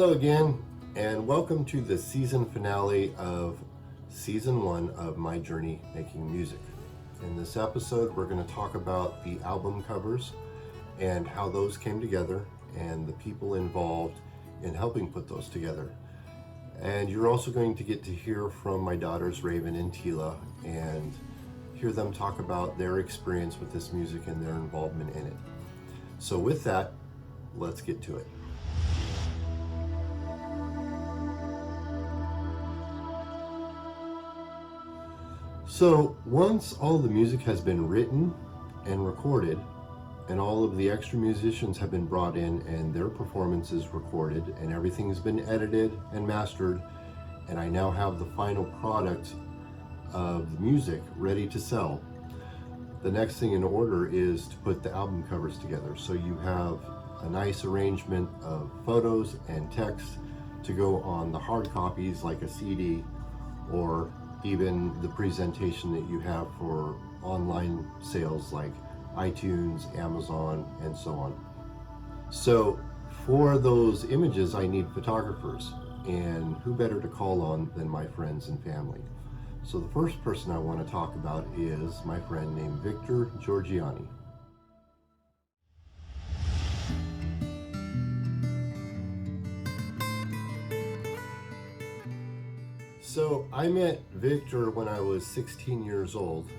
Hello again, and welcome to the season finale of season 1 of my journey making music. In this episode, we're going to talk about the album covers and how those came together and the people involved in helping put those together. And you're also going to get to hear from my daughters Raven and Tila and hear them talk about their experience with this music and their involvement in it. So with that, let's get to it. So once all the music has been written and recorded, and all of the extra musicians have been brought in and their performances recorded, and everything has been edited and mastered, and I now have the final product of the music ready to sell, the next thing in order is to put the album covers together. So you have a nice arrangement of photos and text to go on the hard copies like a CD, or even the presentation that you have for online sales like iTunes, Amazon, and so on. So for those images, I need photographers, and who better to call on than my friends and family. So the first person I want to talk about is my friend named Victor Giorgiani. So I met Victor when I was 16 years old.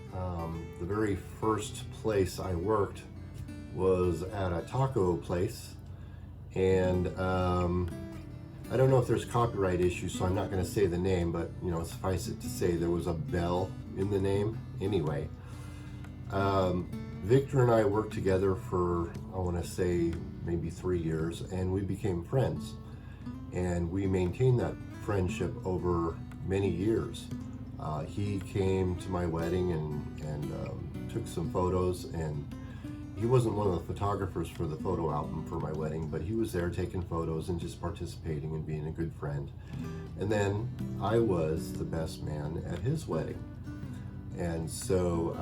The very first place I worked was at a taco place, and I don't know if there's copyright issues, so I'm not going to say the name, but suffice it to say there was a bell in the name. Anyway, Victor and I worked together for, I want to say, maybe 3 years, and we became friends, and we maintained that friendship over many years. He came to my wedding and took some photos, and he wasn't one of the photographers for the photo album for my wedding, but he was there taking photos and just participating and being a good friend. And then I was the best man at his wedding. And so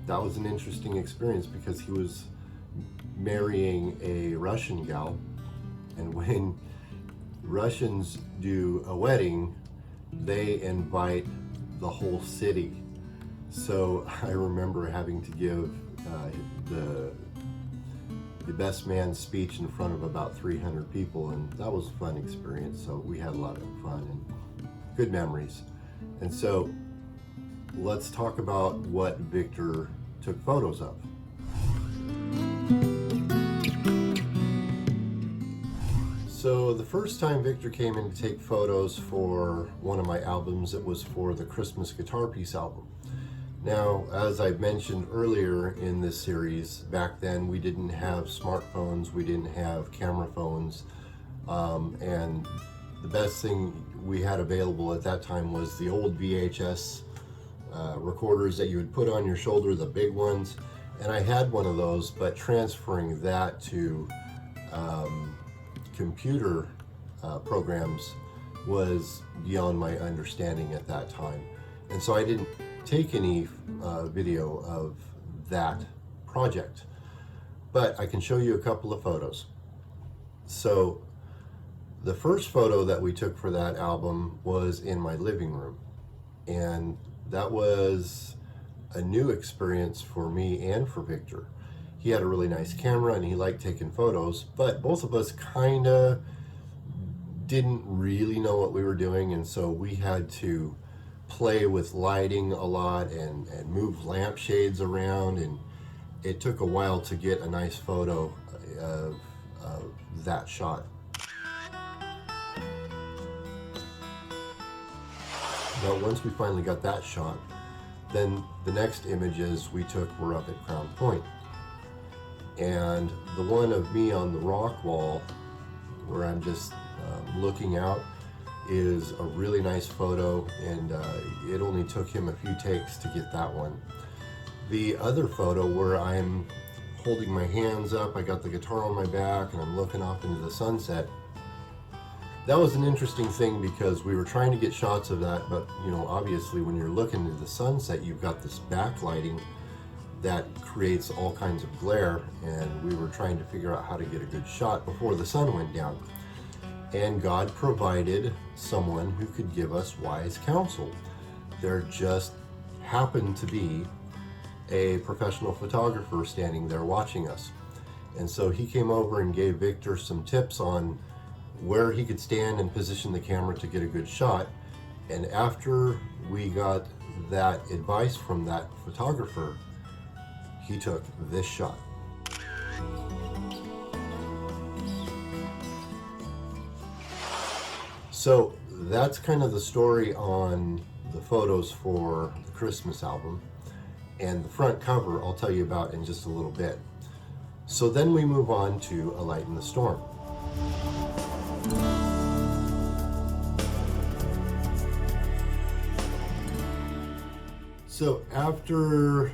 that was an interesting experience because he was marrying a Russian gal, and when Russians do a wedding, they invite the whole city. So I remember having to give the best man speech in front of about 300 people, and that was a fun experience. So we had a lot of fun and good memories. And so let's talk about what Victor took photos of. So the first time Victor came in to take photos for one of my albums, it was for the Christmas Guitar Piece album. Now, as I mentioned earlier in this series, back then we didn't have smartphones, we didn't have camera phones, and the best thing we had available at that time was the old VHS recorders that you would put on your shoulder, the big ones, and I had one of those, but transferring that to computer programs was beyond my understanding at that time, and so I didn't take any video of that project, but I can show you a couple of photos. So the first photo that we took for that album was in my living room, and that was a new experience for me and for Victor. He had a really nice camera and he liked taking photos, but both of us kind of didn't really know what we were doing, and so we had to play with lighting a lot and move lampshades around, and it took a while to get a nice photo of that shot. But once we finally got that shot, then the next images we took were up at Crown Point. And the one of me on the rock wall where I'm just looking out is a really nice photo, and it only took him a few takes to get that one. The other photo where I'm holding my hands up, I got the guitar on my back and I'm looking off into the sunset, that was an interesting thing because we were trying to get shots of that, but obviously when you're looking into the sunset, you've got this backlighting that creates all kinds of glare, and we were trying to figure out how to get a good shot before the sun went down. and God provided someone who could give us wise counsel. There just happened to be a professional photographer standing there watching us. And so he came over and gave Victor some tips on where he could stand and position the camera to get a good shot. And after we got that advice from that photographer, he took this shot. So that's kind of the story on the photos for the Christmas album. And the front cover I'll tell you about in just a little bit. So then we move on to A Light in the Storm. So after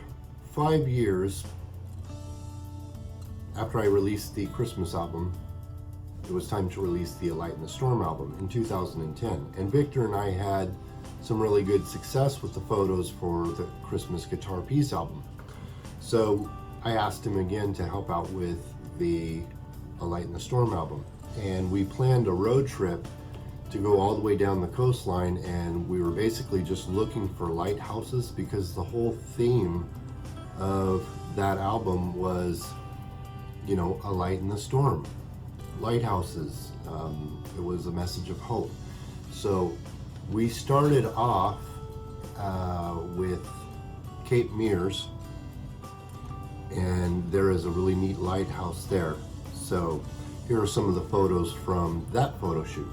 5 years, after I released the Christmas album, it was time to release the A Light in the Storm album in 2010. And Victor and I had some really good success with the photos for the Christmas Guitar Piece album. So I asked him again to help out with the A Light in the Storm album. And we planned a road trip to go all the way down the coastline, and we were basically just looking for lighthouses because the whole theme of that album was, you know, a light in the storm. Lighthouses. It was a message of hope. So we started off with Cape Meares, and there is a really neat lighthouse there. So here are some of the photos from that photo shoot.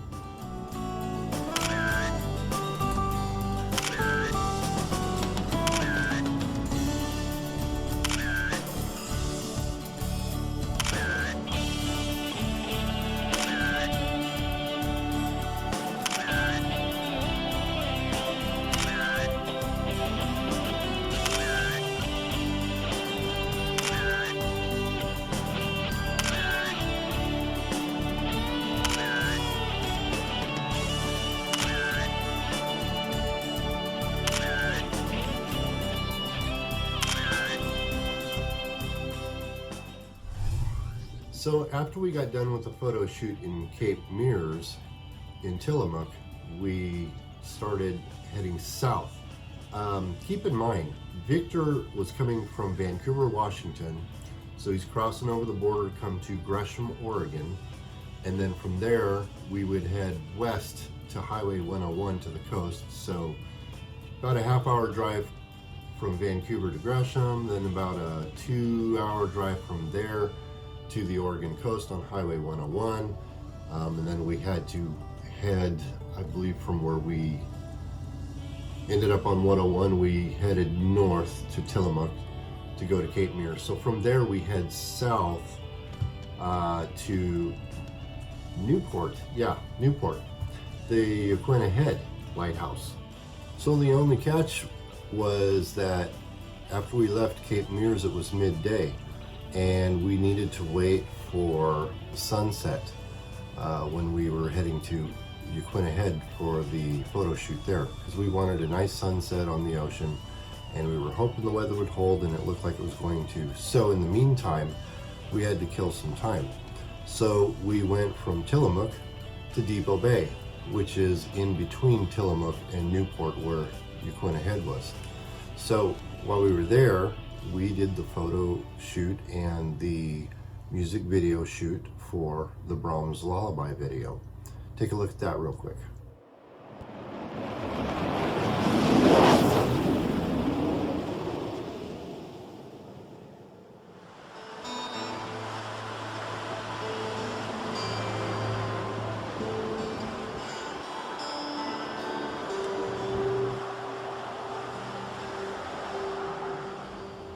So after we got done with the photo shoot in Cape Meares in Tillamook, we started heading south. Keep in mind, Victor was coming from Vancouver, Washington, so he's crossing over the border to come to Gresham, Oregon, and then from there we would head west to Highway 101 to the coast. So about a half-hour drive from Vancouver to Gresham, then about a 2-hour drive from there to the Oregon coast on Highway 101, and then we had to head, I believe from where we ended up on 101, we headed north to Tillamook to go to Cape Meares. So from there we head south to Newport, the Yaquina Head Lighthouse. So the only catch was that after we left Cape Meares it was midday, and we needed to wait for sunset when we were heading to Yaquina Head for the photo shoot there, because we wanted a nice sunset on the ocean, and we were hoping the weather would hold, and it looked like it was going to. So in the meantime, we had to kill some time. So we went from Tillamook to Depot Bay, which is in between Tillamook and Newport where Yaquina Head was. So while we were there, we did the photo shoot and the music video shoot for the Brahms Lullaby video. Take a look at that real quick.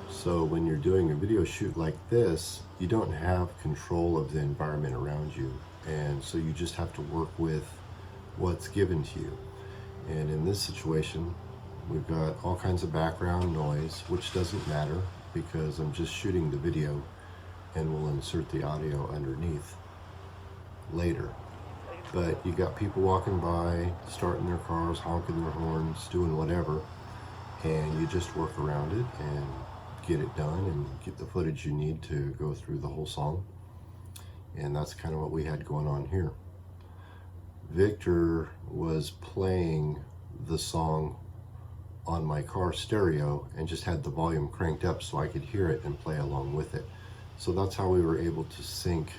So when you're doing a video shoot like this, you don't have control of the environment around you, and so you just have to work with what's given to you. And in this situation, we've got all kinds of background noise, which doesn't matter because I'm just shooting the video and we'll insert the audio underneath later. But you got people walking by, starting their cars, honking their horns, doing whatever, and you just work around it and get it done and get the footage you need to go through the whole song. And that's kind of what we had going on here. Victor was playing the song on my car stereo and just had the volume cranked up so I could hear it and play along with it. So that's how we were able to sync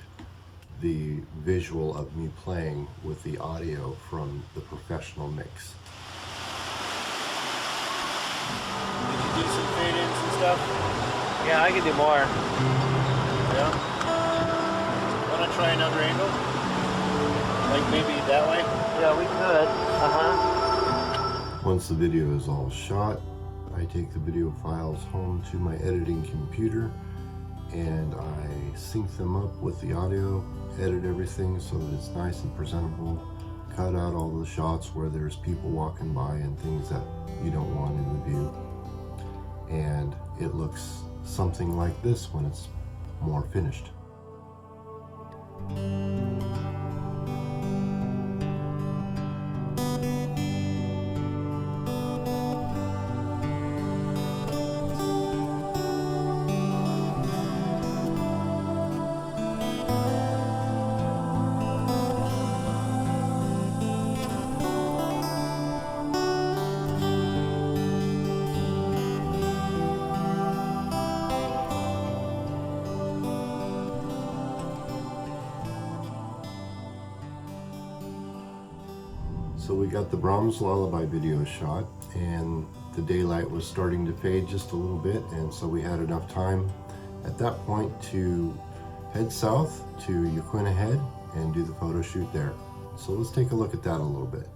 the visual of me playing with the audio from the professional mix. Did you do some fade-ins and stuff? Yeah, I can do more. Yeah? Want to try another angle? Like maybe that way? Yeah, we could. Once the video is all shot, I take the video files home to my editing computer and I sync them up with the audio, edit everything so that it's nice and presentable, cut out all the shots where there's people walking by and things that you don't want in the view. And it looks something like this when it's more finished. So we got the Brahms Lullaby video shot, and the daylight was starting to fade just a little bit, and so we had enough time at that point to head south to Yaquina Head and do the photo shoot there. So let's take a look at that a little bit.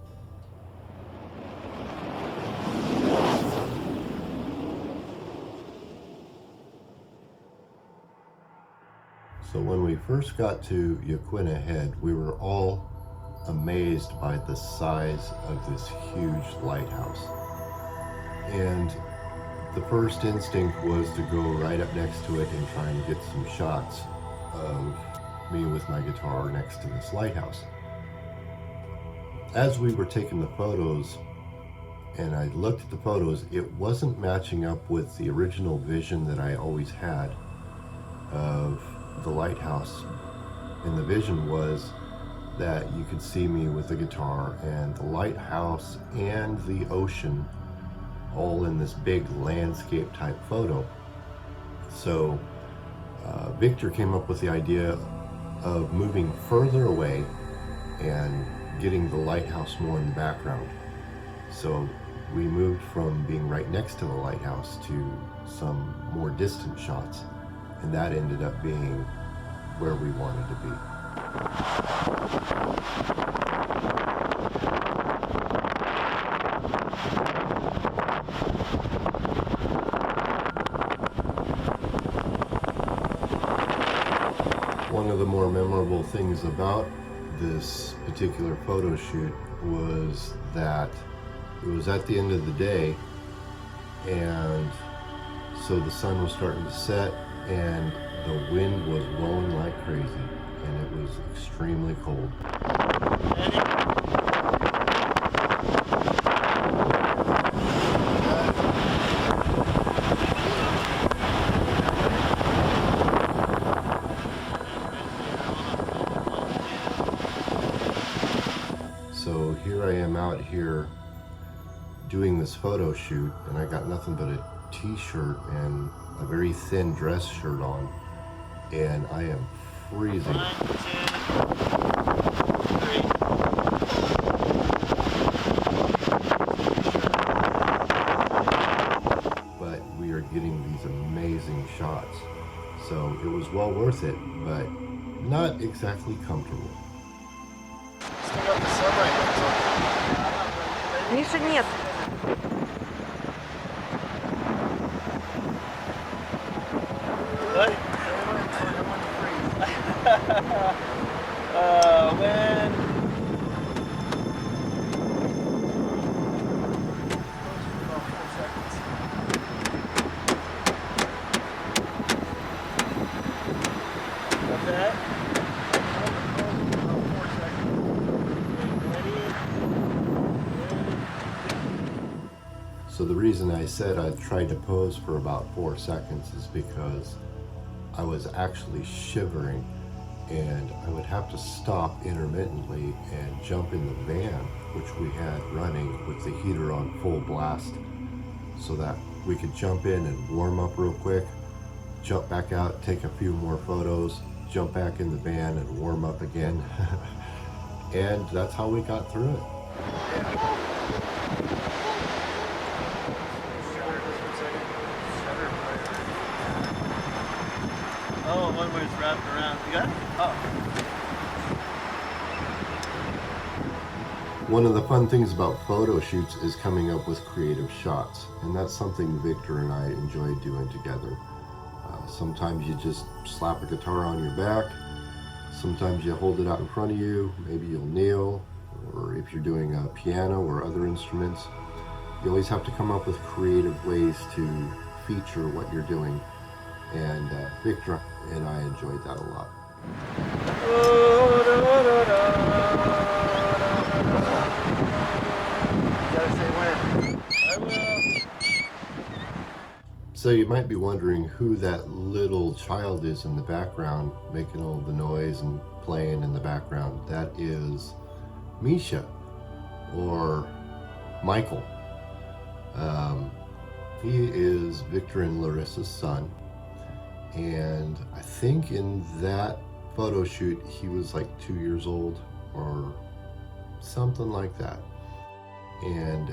So when we first got to Yaquina Head, we were all amazed by the size of this huge lighthouse. And the first instinct was to go right up next to it and try and get some shots of me with my guitar next to this lighthouse. As we were taking the photos, and I looked at the photos, it wasn't matching up with the original vision that I always had of the lighthouse. And the vision was that you could see me with the guitar and the lighthouse and the ocean all in this big landscape type photo. So Victor came up with the idea of moving further away and getting the lighthouse more in the background. So we moved from being right next to the lighthouse to some more distant shots, and that ended up being where we wanted to be. One of the more memorable things about this particular photo shoot was that it was at the end of the day, and so the sun was starting to set and the wind was blowing like crazy, and it was extremely cold. So here I am out here doing this photo shoot, and I got nothing but a t-shirt and a very thin dress shirt on, and I am freezing. 1, 2, 3. But we are getting these amazing shots. So it was well worth it, but not exactly comfortable. Still got the sunlight. Миша, нет. What? Oh man. Got that? So the reason I said I tried to pose for about 4 seconds is because I was actually shivering, and I would have to stop intermittently and jump in the van, which we had running with the heater on full blast, so that we could jump in and warm up real quick, jump back out, take a few more photos, jump back in the van and warm up again. And that's how we got through it. Oh, one where it's wrapped around. You got it? Oh. One of the fun things about photo shoots is coming up with creative shots, and that's something Victor and I enjoy doing together. Sometimes you just slap a guitar on your back, sometimes you hold it out in front of you, maybe you'll kneel, or if you're doing a piano or other instruments, you always have to come up with creative ways to feature what you're doing, and Victor and I enjoyed that a lot. Gotta say when. I will. So you might be wondering who that little child is in the background making all the noise and playing in the background. That is Misha, or Michael. He is Victor and Larissa's son, and I think in that photo shoot he was like 2 years old or something like that. And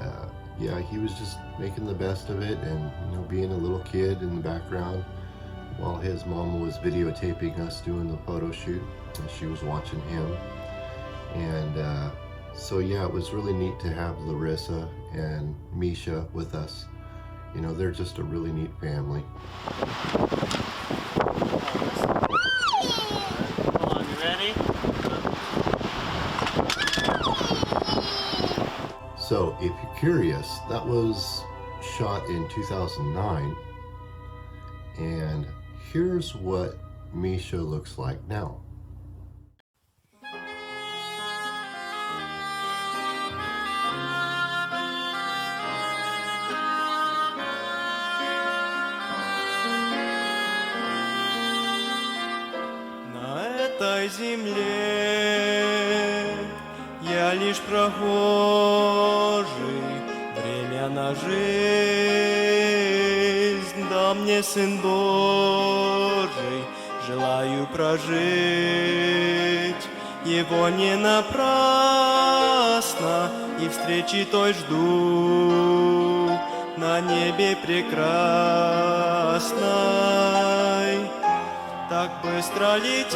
yeah, he was just making the best of it, and being a little kid in the background while his mom was videotaping us doing the photo shoot, and she was watching him. And so yeah, it was really neat to have Larissa and Misha with us. They're just a really neat family. Hold on, you ready? So if you're curious, that was shot in 2009, and here's what Misha looks like now. На этой земле я лишь прохожий, время на жизнь, да мне Сын Божий, желаю прожить его не напрасно, и встречи той жду на небе прекрасной. Так быстро летят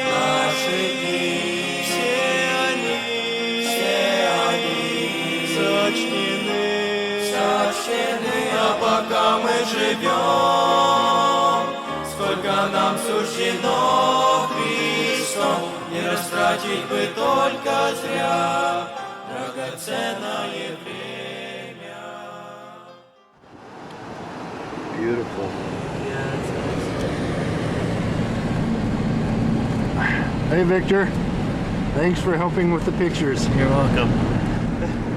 наши дни, все они сочтены, а пока мы живем, сколько нам суждено Христом, не растратить бы только зря драгоценное время. Beautiful. Yeah, that's nice. Hey, Victor. Thanks for helping with the pictures. You're welcome.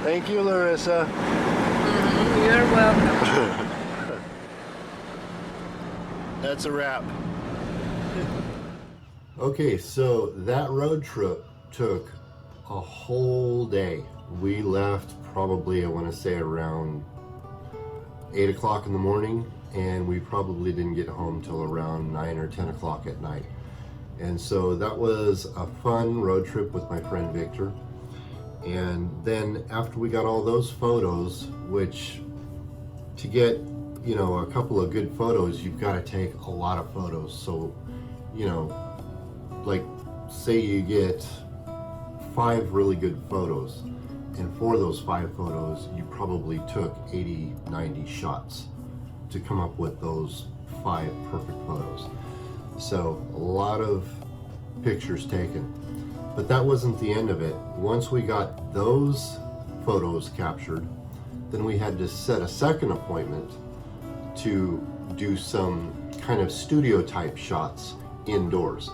Thank you, Larissa. You're welcome. That's a wrap. Okay, so that road trip took a whole day. We left probably, I want to say, around 8 o'clock in the morning, and we probably didn't get home till around 9 or 10 o'clock at night. And so that was a fun road trip with my friend Victor. And then after we got all those photos, which to get a couple of good photos, you've got to take a lot of photos. So like say you get 5 really good photos, and for those 5 photos you probably took 80-90 shots to come up with those 5 perfect photos. So a lot of pictures taken, but that wasn't the end of it. Once we got those photos captured, then we had to set a second appointment to do some kind of studio type shots indoors,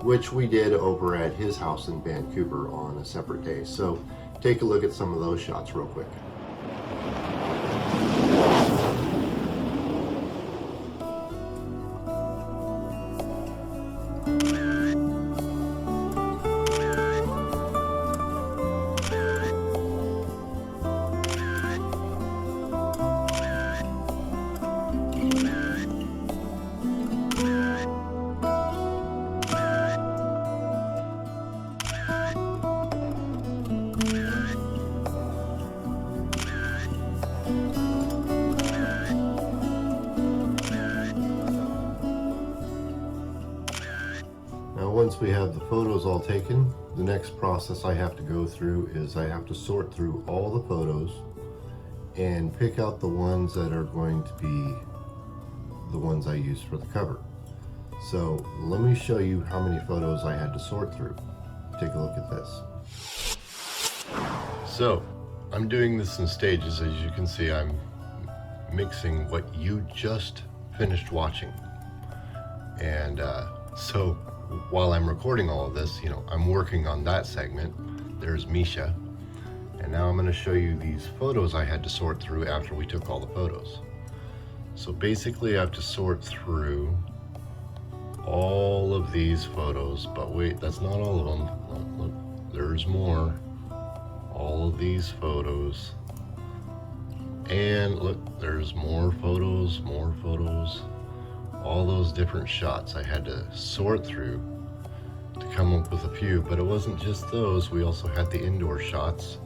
which we did over at his house in Vancouver on a separate day. So take a look at some of those shots real quick. we have the photos all taken, the next process I have to go through is I have to sort through all the photos and pick out the ones that are going to be the ones I use for the cover. So let me show you how many photos I had to sort through. Take a look at this. So I'm doing this in stages. As you can see, I'm mixing what you just finished watching. And so while I'm recording all of this, I'm working on that segment. There's Misha. And now I'm going to show you these photos I had to sort through after we took all the photos. So basically I have to sort through all of these photos, but wait, that's not all of them. Look, there's more. All of these photos. And look, there's more photos. All those different shots I had to sort through to come up with a few, but it wasn't just those. We also had the indoor shots.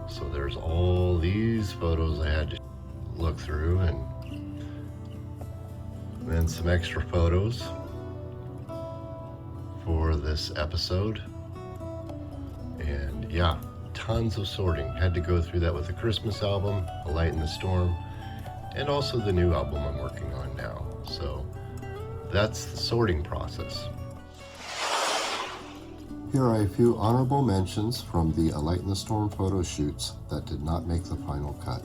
So there's all these photos I had to look through, and then some extra photos for this episode. And yeah, tons of sorting. Had to go through that with the Christmas album, A Light in the Storm, and also the new album I'm working on now. So that's the sorting process. Here are a few honorable mentions from the A Light in the Storm photo shoots that did not make the final cut.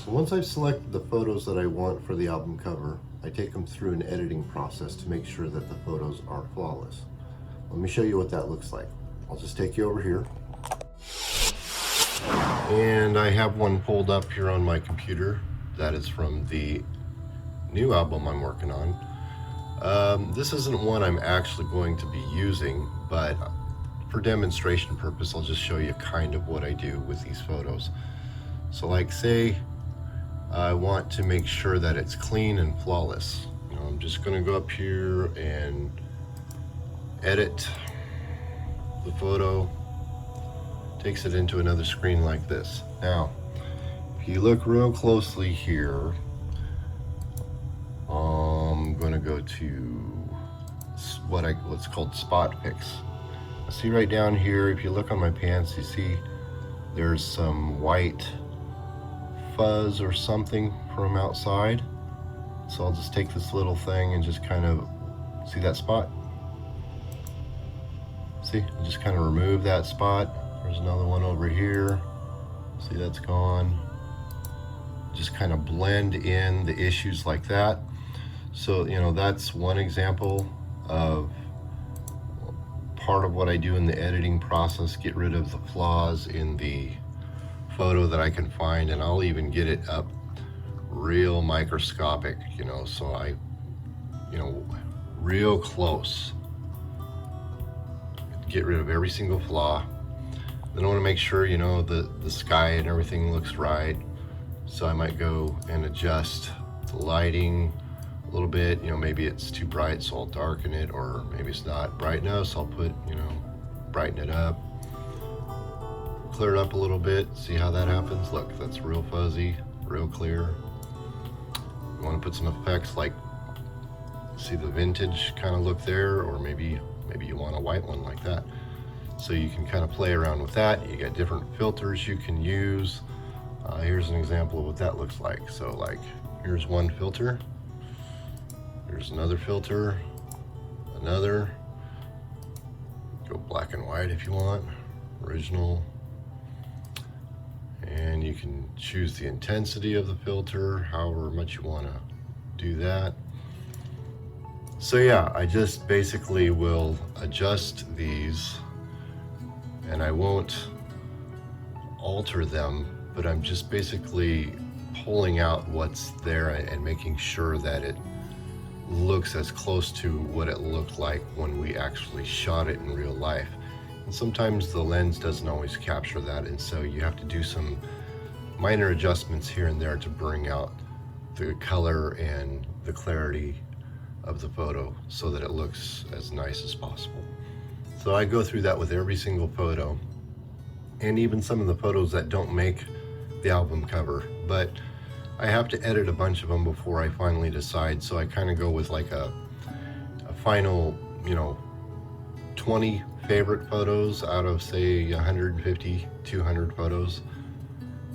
So once I've selected the photos that I want for the album cover, I take them through an editing process to make sure that the photos are flawless. Let me show you what that looks like. I'll just take you over here. And I have one pulled up here on my computer. That is from the new album I'm working on. This isn't one I'm actually going to be using, but for demonstration purpose, I'll just show you kind of what I do with these photos. So like say, I want to make sure that it's clean and flawless. I'm just going to go up here and edit the photo. Takes it into another screen like this. Now, if you look real closely here, I'm going to go to what's called spot picks. See right down here, if you look on my pants, you see there's some white fuzz or something from outside. So I'll just take this little thing and just kind of see that spot. See, I'll just kind of remove that spot. There's another one over here. See, that's gone. Just kind of blend in the issues like that. So that's one example of part of what I do in the editing process. Get rid of the flaws in the photo that I can find, and I'll even get it up real microscopic, so I real close, get rid of every single flaw. Then I want to make sure the sky and everything looks right, so I might go and adjust the lighting a little bit. Maybe it's too bright, so I'll darken it, or maybe it's not bright enough, so I'll put brighten it up. Clear it up a little bit, see how that happens. Look, that's real fuzzy, real clear. You want to put some effects like, see the vintage kind of look there, or maybe you want a white one like that. So you can kind of play around with that. You got different filters you can use. Here's an example of what that looks like. So like, here's one filter. Here's another filter, another. Go black and white if you want, original. And you can choose the intensity of the filter, however much you want to do that. So yeah, I just basically will adjust these, and I won't alter them, but I'm just basically pulling out what's there and making sure that it looks as close to what it looked like when we actually shot it in real life. And sometimes the lens doesn't always capture that, and so you have to do some minor adjustments here and there to bring out the color and the clarity of the photo so that it looks as nice as possible. So I go through that with every single photo, and even some of the photos that don't make the album cover, but I have to edit a bunch of them before I finally decide. So I kind of go with like a final, 20 favorite photos out of say 150, 200 photos.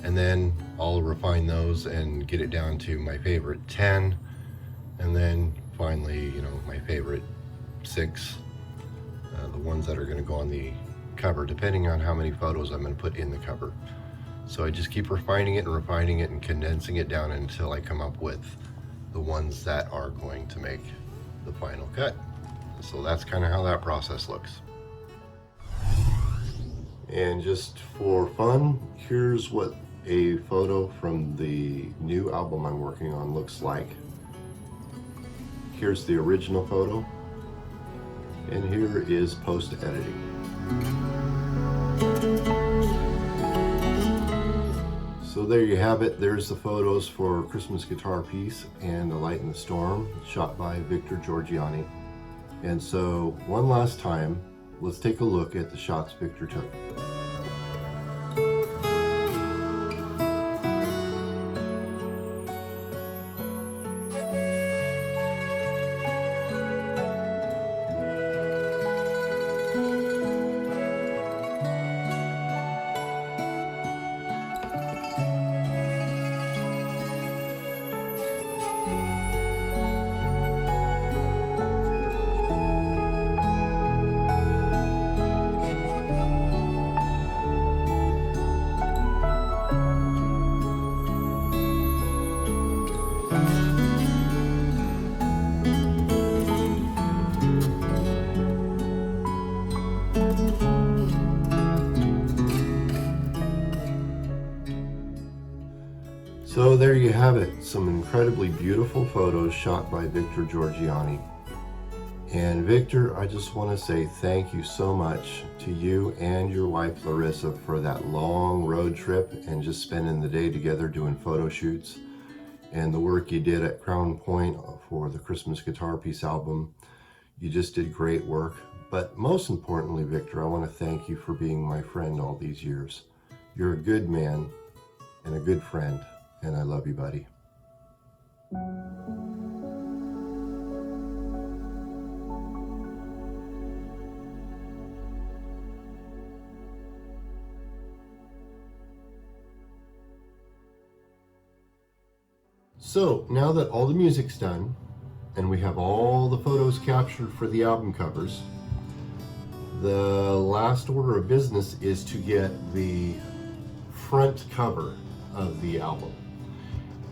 And then I'll refine those and get it down to my favorite 10. And then finally, my favorite 6, the ones that are going to go on the cover, depending on how many photos I'm going to put in the cover. So I just keep refining it and condensing it down until I come up with the ones that are going to make the final cut. So that's kind of how that process looks. And just for fun, here's what a photo from the new album I'm working on looks like. Here's the original photo, and here is post-editing. So there you have it. There's the photos for Christmas Guitar Piece and A Light in the Storm, shot by Victor Giorgiani. And so one last time, let's take a look at the shots Victor took. So there you have it, some incredibly beautiful photos shot by Victor Giorgiani. And Victor, I just want to say thank you so much to you and your wife Larissa for that long road trip and just spending the day together doing photo shoots, and the work you did at Crown Point for the Christmas Guitar Piece album. You just did great work. But most importantly, Victor, I want to thank you for being my friend all these years. You're a good man and a good friend, and I love you, buddy. So now that all the music's done and we have all the photos captured for the album covers, the last order of business is to get the front cover of the album.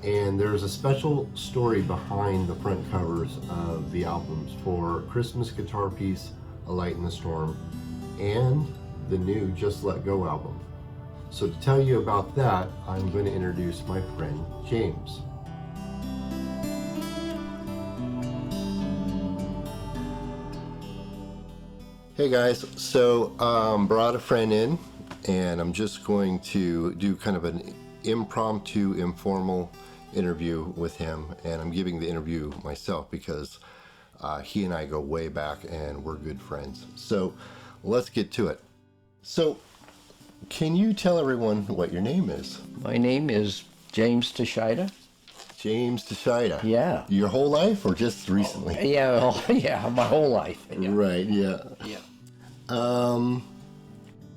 And there's a special story behind the front covers of the albums for Christmas Guitar Piece, A Light in the Storm, and the new Just Let Go album. So to tell you about that, I'm going to introduce my friend James. Hey guys, so brought a friend in, and I'm just going to do kind of an impromptu, informal interview with him, and I'm giving the interview myself because he and I go way back and we're good friends. So let's get to it. So can you tell everyone what your name is? My name is James Tashida. James Tashida. Yeah. Your whole life or just recently? Yeah, yeah, my whole life. Yeah. Right, yeah. Yeah.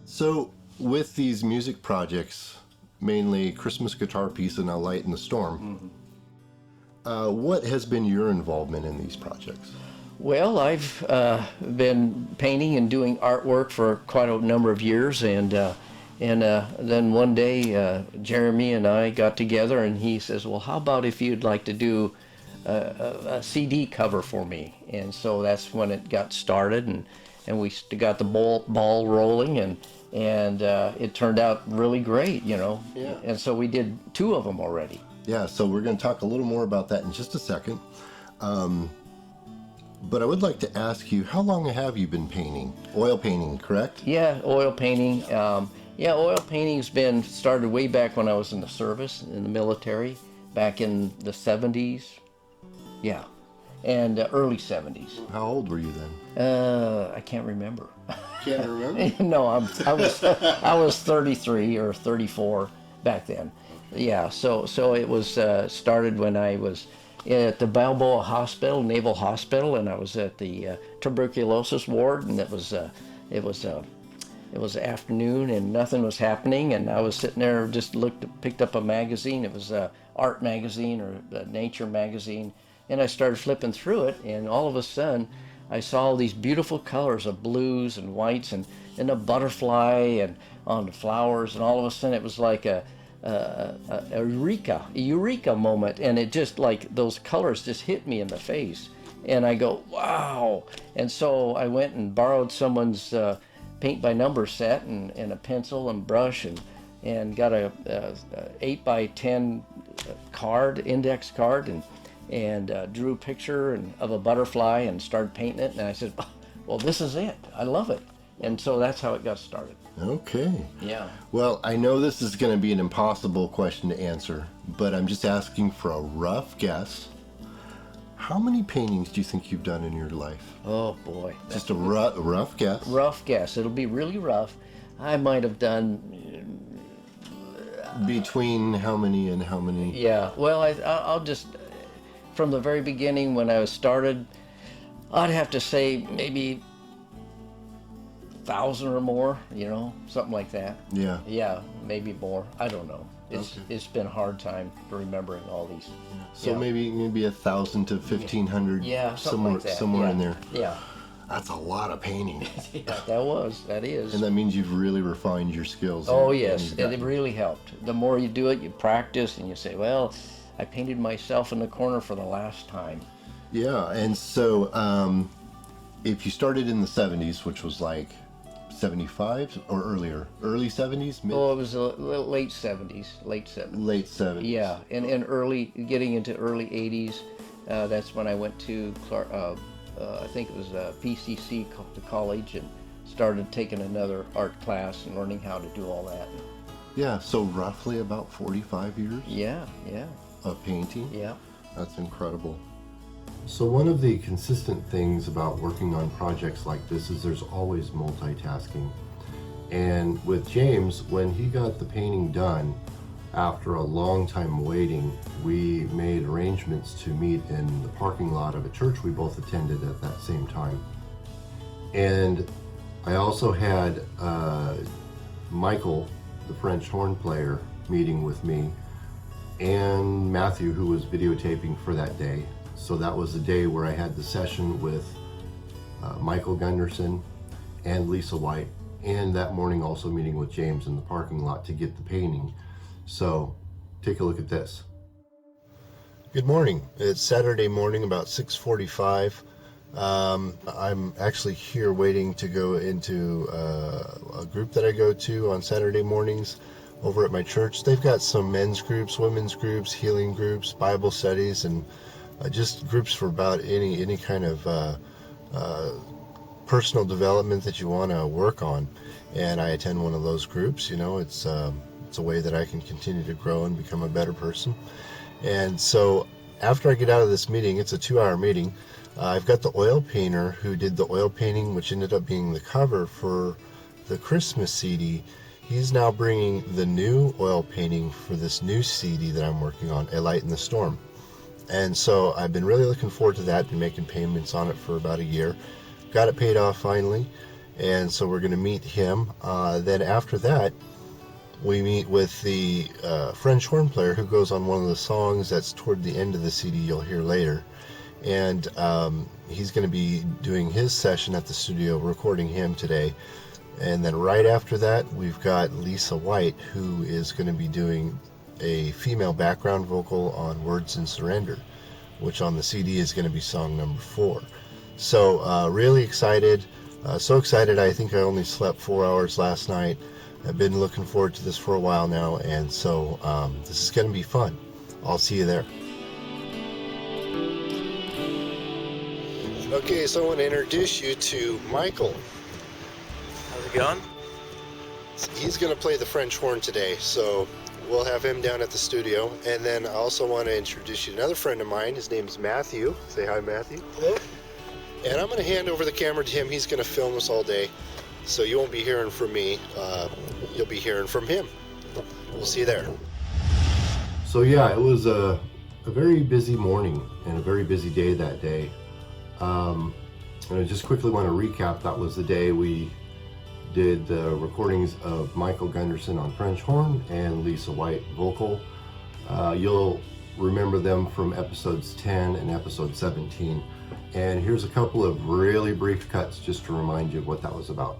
So with these music projects, mainly Christmas Guitar Piece and A Light in the Storm, what has been your involvement in these projects? Well, I've been painting and doing artwork for quite a number of years, and then one day Jeremie and I got together, and he says, "Well, how about if you'd like to do a CD cover for me?" And so that's when it got started, and we got the ball rolling, and it turned out really great, you know. Yeah. And so we did 2 of them already. Yeah, so we're going to talk a little more about that in just a second. But I would like to ask you, how long have you been painting? Oil painting, correct? Yeah, oil painting. Oil painting's been started way back when I was in the service, in the military, back in the 70s. Yeah, and early 70s. How old were you then? I can't remember. Can't remember? No, I was 33 or 34 back then. Yeah, so it was started when I was at the Balboa Hospital, Naval Hospital, and I was at the tuberculosis ward, and it was afternoon and nothing was happening, and I was sitting there, just picked up a magazine. It was a art magazine or a nature magazine, and I started flipping through it, and all of a sudden I saw all these beautiful colors of blues and whites and a butterfly and on the flowers, and all of a sudden it was like a eureka moment, and it just, like, those colors just hit me in the face, and I go, wow. And so I went and borrowed someone's paint by number set and a pencil and brush and got a 8x10 index card, and drew a picture of a butterfly and started painting it, and I said, well, this is it, I love it. And so that's how it got started. Okay. Yeah. Well, I know this is going to be an impossible question to answer, but I'm just asking for a rough guess. How many paintings do you think you've done in your life? Oh boy. Just a rough guess. Rough guess. It'll be really rough. I might have done. Between how many and how many? Yeah. Well, I'll just, from the very beginning when I was started, I'd have to say maybe 1,000 or more. Something like that. Yeah. Yeah, maybe more. I don't know. Okay. It's been a hard time remembering all these. So Yeah. maybe 1,000 to 1,500. Yeah, something like that. Somewhere Yeah. in there. Yeah. That's a lot of painting. Yeah, that is. And that means you've really refined your skills. Oh and yes, you've and it gotten- really helped. The more you do it, you practice, and you say, well, I painted myself in the corner for the last time. Yeah, and so if you started in the 70s, which was like 75 or earlier, early 70s, Oh, it was late 70s. late 70s. Yeah, and getting into early 80s, that's when I went to I think it was PCC to college, and started taking another art class and learning how to do all that. Yeah, so roughly about 45 years Yeah, of painting. yeah. That's incredible. So one of the consistent things about working on projects like this is there's always multitasking. And with James, when he got the painting done, after a long time waiting, we made arrangements to meet in the parking lot of a church we both attended at that same time. And I also had Michael, the French horn player, meeting with me, and Matthew, who was videotaping for that day. So that was the day where I had the session with Michael Gunderson and Lisa White, and that morning also meeting with James in the parking lot to get the painting. So take a look at this. Good morning. It's Saturday morning, about 6:45. I'm actually here waiting to go into a group that I go to on Saturday mornings over at my church. They've got some men's groups, women's groups, healing groups, Bible studies, and just groups for about any kind of personal development that you want to work on. And I attend one of those groups. It's a way that I can continue to grow and become a better person. And so after I get out of this meeting, it's a 2-hour meeting, I've got the oil painter who did the oil painting, which ended up being the cover for the Christmas CD. He's now bringing the new oil painting for this new CD that I'm working on, A Light in the Storm. And so I've been really looking forward to that, been making payments on it for about a year. Got it paid off finally, and so we're going to meet him. Then after that, we meet with the French horn player who goes on one of the songs that's toward the end of the CD you'll hear later. And he's going to be doing his session at the studio, recording him today. And then right after that, we've got Lisa White, who is going to be doing a female background vocal on Words in Surrender, which on the CD is going to be song number 4. So really excited. So excited I think I only slept 4 hours last night. I've been looking forward to this for a while now, and so this is going to be fun. I'll see you there. Okay, so I want to introduce you to Michael. How's it going? He's going to play the French horn today, so we'll have him down at the studio. And then I also want to introduce you to another friend of mine. His name's Matthew. Say hi, Matthew. Hello. And I'm going to hand over the camera to him. He's going to film us all day, so you won't be hearing from me. You'll be hearing from him. We'll see you there. So yeah, it was a very busy morning and a very busy day that day. And I just quickly want to recap. That was the day we did the recordings of Michael Gunderson on French horn and Lisa White vocal. You'll remember them from episodes 10 and episode 17. And here's a couple of really brief cuts just to remind you of what that was about.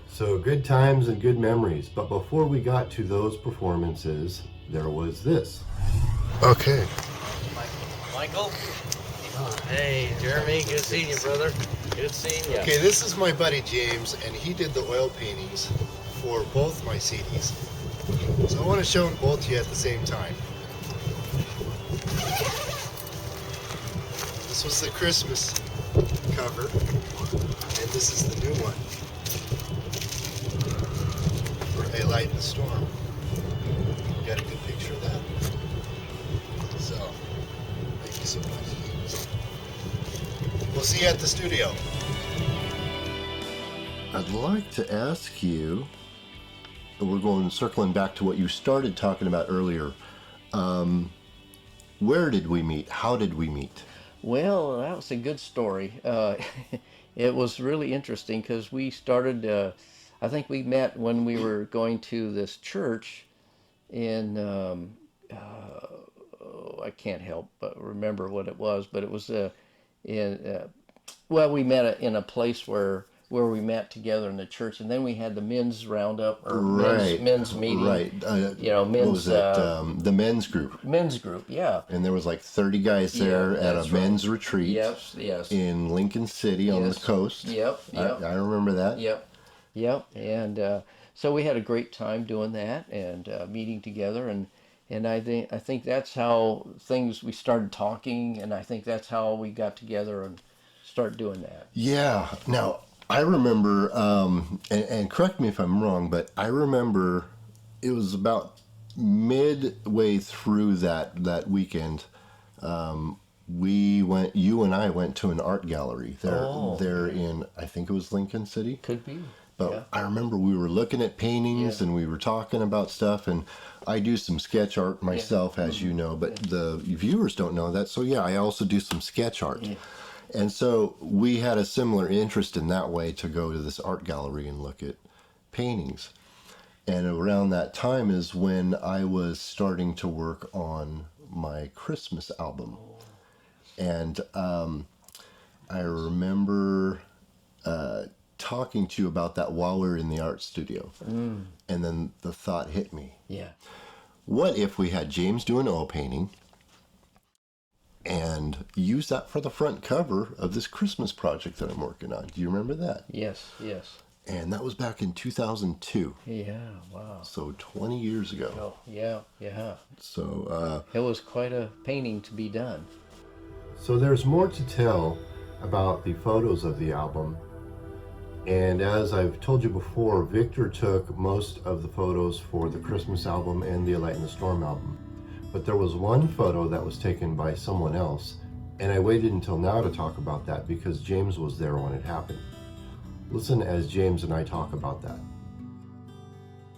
So good times and good memories, but before we got to those performances, there was this. Okay. Michael? Hey, Jeremy, good seeing you, brother. Good seeing you. Okay, this is my buddy James, and he did the oil paintings for both my CDs. So I want to show them both to you at the same time. This was the Christmas cover, and this is the new one. A Light in the Storm. Got a good picture of that. So, thank you so much. We'll see you at the studio. I'd like to ask you, we're going circling back to what you started talking about earlier. Where did we meet? How did we meet? Well, that was a good story. It was really interesting because we started, I think we met when we were going to this church in, I can't help but remember what it was, but it was well, we met in a place where we met together in the church, and then we had the men's roundup or men's meeting. Right. Men's. What was it? The men's group. Men's group, yeah. And there was like 30 guys there at a men's retreat. Yes. In Lincoln City on the coast. Yep. I remember that. Yep. And so we had a great time doing that and meeting together, and I think that's how we started talking, and I think that's how we got together and started doing that. Yeah. Now, I remember, and correct me if I'm wrong, but I remember it was about midway through that weekend. You and I went to an art gallery there in, I think it was Lincoln City. Could be. But yeah. I remember we were looking at paintings and we were talking about stuff, and I do some sketch art myself, as you know, but the viewers don't know that. So yeah, I also do some sketch art. Yeah. And so we had a similar interest in that way to go to this art gallery and look at paintings. And around that time is when I was starting to work on my Christmas album. And I remember talking to you about that while we were in the art studio. And then the thought hit me. Yeah. What if we had James do an oil painting and use that for the front cover of this Christmas project that I'm working on? Do you remember that? Yes. And that was back in 2002. Yeah, wow. So 20 years ago. Oh, yeah. So it was quite a painting to be done. So there's more to tell about the photos of the album. And as I've told you before, Victor took most of the photos for the Christmas album and the A Light in the Storm album. But there was one photo that was taken by someone else, and I waited until now to talk about that because James was there when it happened. Listen as James and I talk about that.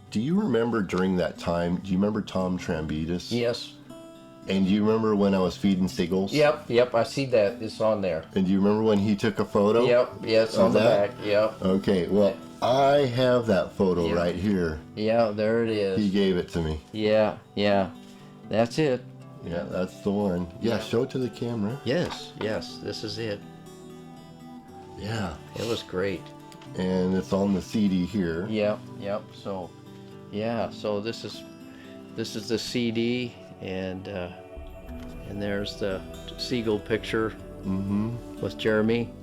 Do you remember during that time, do you remember Tom Trambitas? Yes. And do you remember when I was feeding seagulls? Yep, I see that. It's on there. And do you remember when he took a photo? Yep, yes, on the back, yep. Okay, well, I have that photo right here. Yeah, there it is. He gave it to me. Yeah. That's it. Yeah, that's the one. Yeah, show it to the camera. Yes, this is it. Yeah. It was great. And it's on the CD here. Yep. So, yeah. So this is the CD, and there's the seagull picture with Jeremie.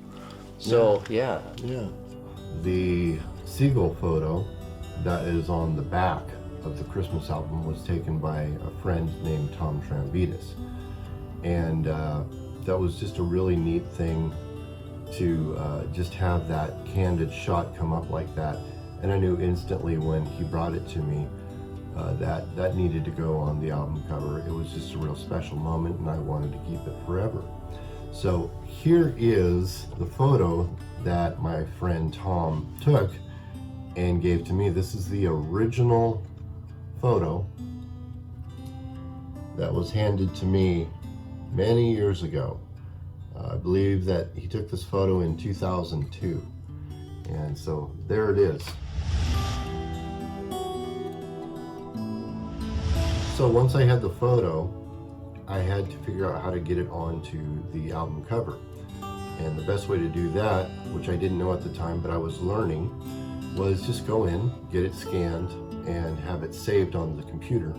So yeah. Yeah. The seagull photo that is on the back of the Christmas album was taken by a friend named Tom Tramvitas. And that was just a really neat thing to just have that candid shot come up like that. And I knew instantly when he brought it to me that needed to go on the album cover. It was just a real special moment, and I wanted to keep it forever. So here is the photo that my friend Tom took and gave to me. This is the original photo that was handed to me many years ago. I believe that he took this photo in 2002. And so there it is. So once I had the photo, I had to figure out how to get it onto the album cover. And the best way to do that, which I didn't know at the time, but I was learning, was just go in, get it scanned, and have it saved on the computer,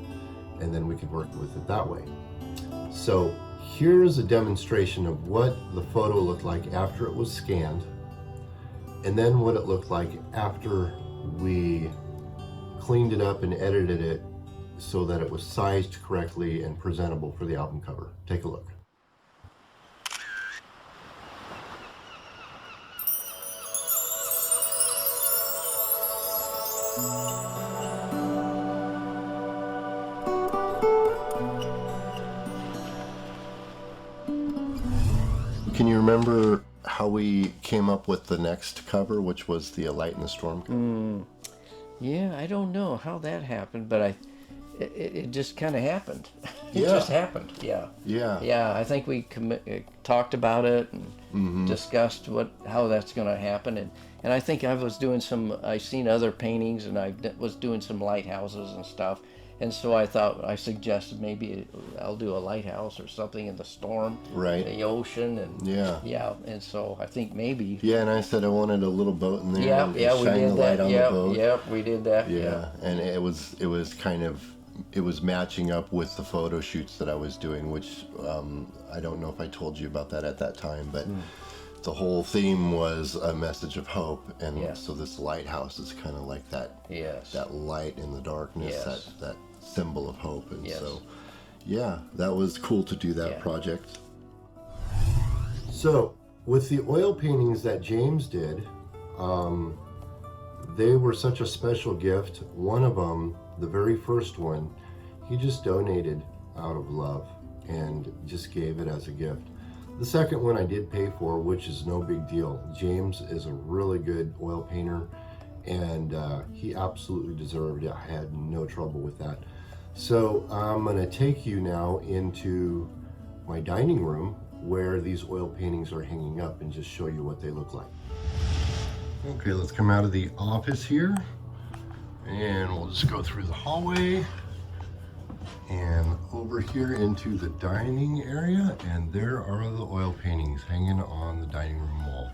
and then we could work with it that way. So here's a demonstration of what the photo looked like after it was scanned, and then what it looked like after we cleaned it up and edited it so that it was sized correctly and presentable for the album cover. Take a look. Can you remember how we came up with the next cover, which was the A Light in the Storm cover? Yeah, I don't know how that happened, but it just kind of happened. It Yeah. just happened. Yeah. Yeah. Yeah, I think we talked about it and discussed how that's going to happen, and I think I seen other paintings, and I was doing some lighthouses and stuff, and so I suggested maybe I'll do a lighthouse or something in the storm, Right. the ocean, and Yeah. and so I think maybe. Yeah, and I said I wanted a little boat in there. Yeah, and we shine did the that. light on the boat. Yep, we did that. Yeah, and it was kind of, it was matching up with the photo shoots that I was doing, which I don't know if I told you about that at that time, but the whole theme was a message of hope, and Yes. so this lighthouse is kind of like that. Yes. That light in the darkness, Yes. that symbol of hope, and Yes. so yeah, that was cool to do that Yeah. project. So with the oil paintings that James did, they were such a special gift. One of them, the very first one, he just donated out of love and just gave it as a gift. The second one I did pay for, which is no big deal. James is a really good oil painter, and he absolutely deserved it. I had no trouble with that. So I'm going to take you now into my dining room where these oil paintings are hanging up and just show you what they look like. Okay, let's come out of the office here, and we'll just go through the hallway and over here into the dining area, and there are the oil paintings hanging on the dining room wall.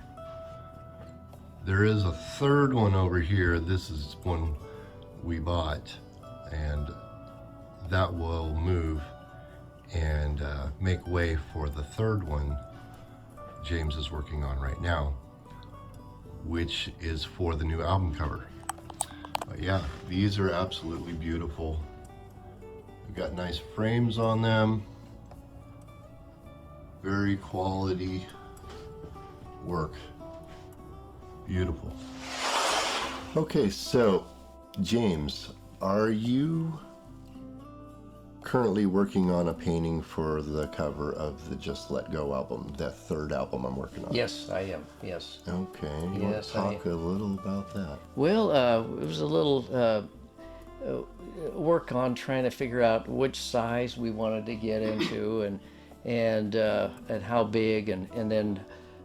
There is a third one over here. This is one we bought, and that will move and make way for the third one James is working on right now, which is for the new album cover. But yeah, these are absolutely beautiful. We've got nice frames on them. Very quality work. Beautiful. Okay, so James, are you currently working on a painting for the cover of the Just Let Go album, that third album I'm working on? Yes, I am. Yes. Okay, you Yes, want to talk a little about that? Well, it was a little work on trying to figure out which size we wanted to get into, and how big, and then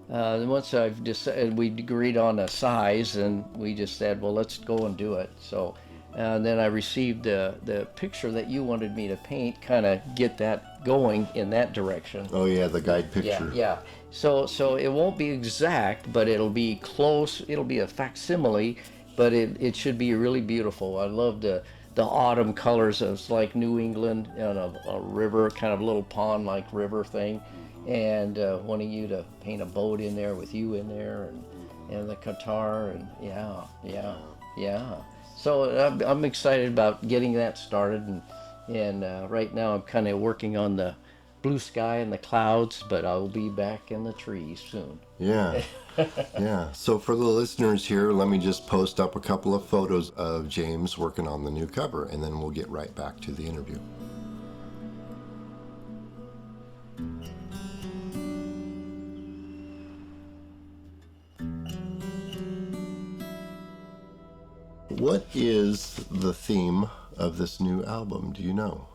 once I've decided, we agreed on a size, and we just said, well, let's go and do it. So, and then I received the picture that you wanted me to paint, kind of get that going in that direction. Oh yeah, the guide picture. Yeah. So it won't be exact, but it'll be close. It'll be a facsimile, but it should be really beautiful. I love the autumn colors. It's like New England and a river, kind of little pond-like river thing, and wanting you to paint a boat in there with you in there, and the guitar, and yeah. So I'm excited about getting that started, and right now I'm kind of working on the blue sky and the clouds, but I'll be back in the trees soon. Yeah. Yeah. So for the listeners here, let me just post up a couple of photos of James working on the new cover, and then we'll get right back to the interview. What is the theme of this new album? Do you know?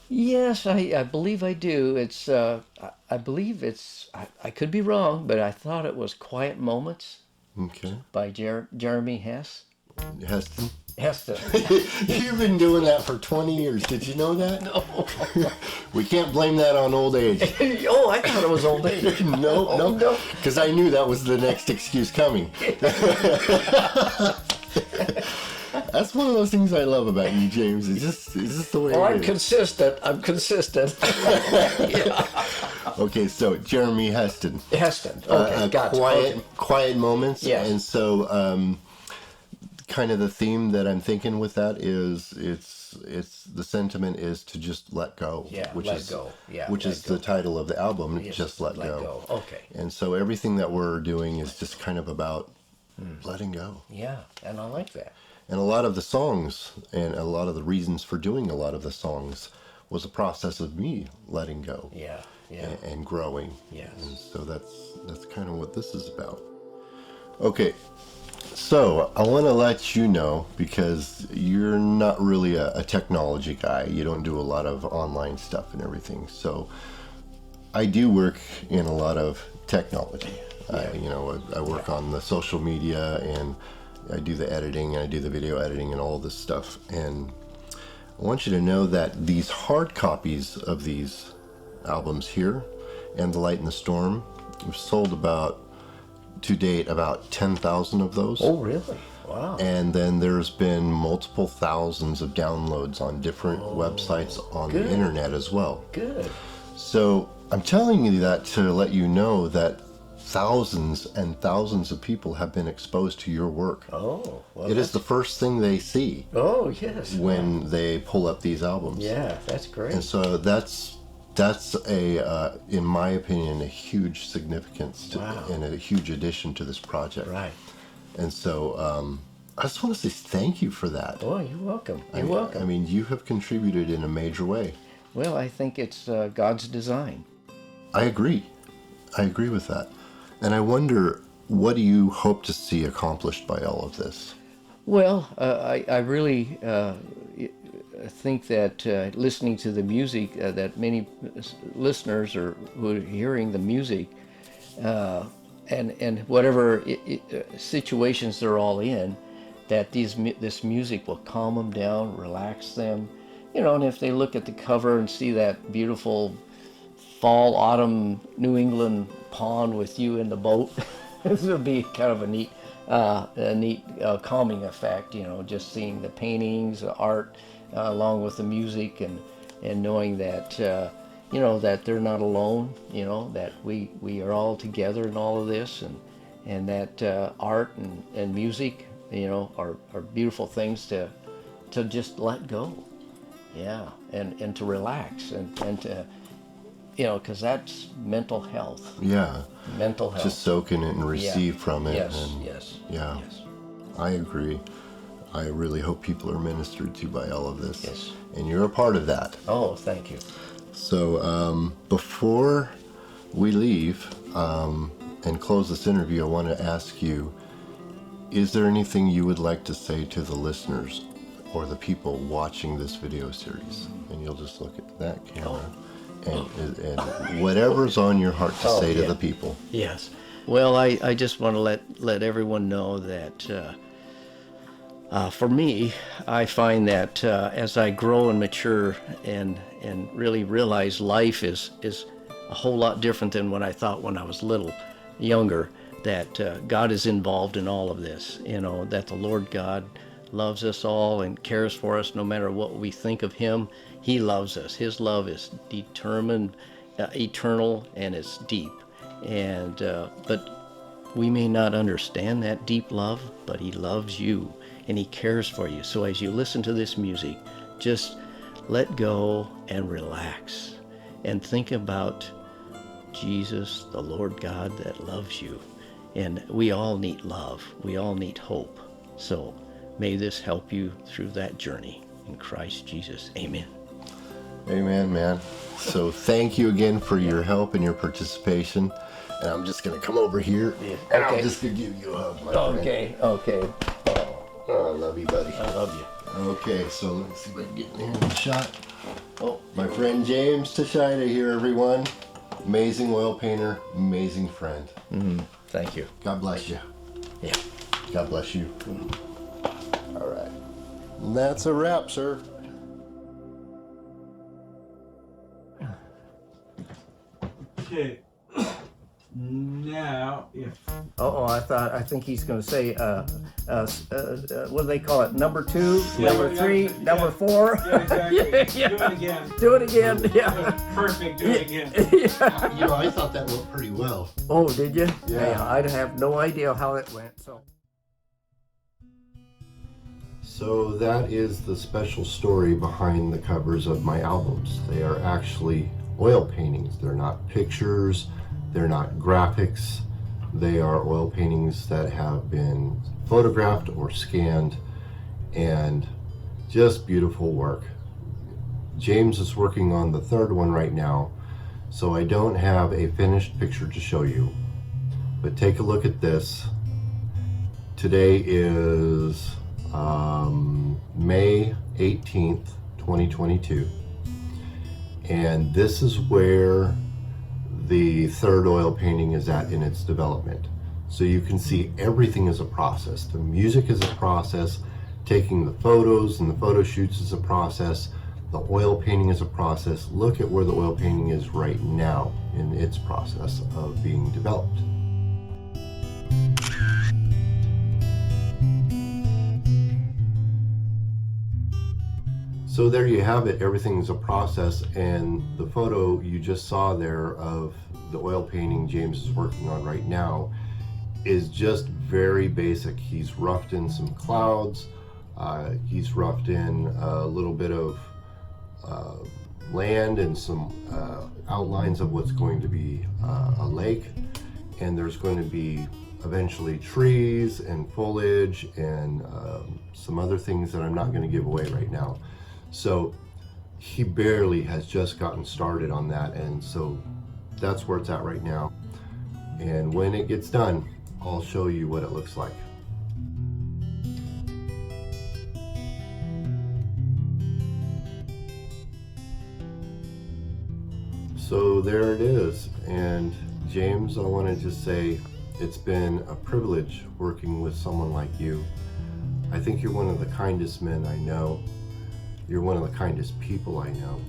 Yes, I believe I do. It's I believe it's I could be wrong, but I thought it was Quiet Moments Okay. by Jeremie Heston? Heston. You've been doing that for 20 years. Did you know that? No. We can't blame that on old age. Oh, I thought it was old age. No. Because I knew that was the next excuse coming. That's one of those things I love about you, James. It's just the way Well, it I'm is. consistent. Yeah. Okay, so Jeremie Heston. Heston. Okay, gotcha. Quiet moments. Yes. And so, kind of the theme that I'm thinking with that is it's the sentiment is to just let go. Yeah, which let is go. Yeah, which let is go. the title of the album. Yes, Just let go. Okay. And so everything that we're doing is just kind of about letting go. Yeah, and I like that. And a lot of the songs and a lot of the reasons for doing a lot of the songs was a process of me letting go. Yeah. And growing. Yes. And so that's kind of what this is about. Okay. So I want to let you know, because you're not really a technology guy. You don't do a lot of online stuff and everything. So I do work in a lot of technology. Yeah. I work on the social media, and I do the editing, and I do the video editing and all this stuff. And I want you to know that these hard copies of these albums here and The Light in the Storm, we've sold to date about 10,000 of those. Oh, really? Wow. And then there's been multiple thousands of downloads on different websites on the internet as well. Good. So I'm telling you that to let you know that thousands and thousands of people have been exposed to your work. Oh, well, It is the first thing they see Oh, yes. when they pull up these albums. Yeah, that's great. And so that's a in my opinion, a huge significance and a huge addition to this project. Right. And so I just want to say thank you for that. Oh, you're welcome. You're welcome. I mean, you have contributed in a major way. Well, I think it's God's design. I agree with that. And I wonder, what do you hope to see accomplished by all of this? Well, I really think that listening to the music, that many listeners who are hearing the music, and whatever situations they're all in, that this music will calm them down, relax them. And if they look at the cover and see that beautiful fall, autumn New England pond with you in the boat, this will be kind of a neat calming effect, just seeing the paintings, the art, along with the music, and knowing that, that they're not alone, that we are all together in all of this, and that art and music, are beautiful things to just let go. Yeah, and to relax and to, because that's mental health. Yeah. Mental health. Just soak in it and receive from it. Yes, and yes. Yeah. Yes. I agree. I really hope people are ministered to by all of this. Yes. And you're a part of that. Oh, thank you. So before we leave and close this interview, I want to ask you, is there anything you would like to say to the listeners or the people watching this video series? And you'll just look at that camera. And whatever's on your heart to say to the people. Yes. Well, I just want to let everyone know that for me, I find that as I grow and mature and and really realize life is a whole lot different than what I thought when I was younger, that God is involved in all of this, that the Lord God loves us all and cares for us no matter what we think of him. He loves us. His love is determined, eternal, and it's deep. And but we may not understand that deep love, but he loves you and he cares for you. So as you listen to this music, just let go and relax and think about Jesus, the Lord God that loves you. And we all need love. We all need hope. So may this help you through that journey. In Christ Jesus, amen. Amen, man. So thank you again for your help and your participation. And I'm just going to come over here and I'm just going to give you a hug, my friend. Okay. Oh, I love you, buddy. I love you. Okay, so let's see if I can get in here in the shot. Oh, my friend James Tashida here, everyone. Amazing oil painter, amazing friend. Thank you. God bless you. Yeah. God bless you. All right. And that's a wrap, sir. Okay. Now, if I think he's going to say, what do they call it? Number 2, Yeah, number yeah, 3, yeah. number 4. yeah, exactly. Yeah. Do it again. Do it again. Yeah. Perfect. Do it again. You know, I thought that went pretty well. Oh, did you? Yeah. I have no idea how it went. So that is the special story behind the covers of my albums. They are actually oil paintings. They're not pictures. They're not graphics. They are oil paintings that have been photographed or scanned, and just beautiful work. James is working on the third one right now, so I don't have a finished picture to show you. But take a look at this. Today is May 18th, 2022. And this is where the third oil painting is at in its development. So you can see everything is a process. The music is a process. Taking the photos and the photo shoots is a process. The oil painting is a process. Look at where the oil painting is right now in its process of being developed. So there you have it. Everything's a process, and the photo you just saw there of the oil painting James is working on right now is just very basic. He's roughed in some clouds. He's roughed in a little bit of land and some outlines of what's going to be a lake, and there's going to be eventually trees and foliage and some other things that I'm not going to give away right now. So he barely has just gotten started on that, and so that's where it's at right now. And when it gets done, I'll show you what it looks like. So there it is. And James, I want to just say it's been a privilege working with someone like you. I think you're one of the kindest men I know. You're one of the kindest people I know.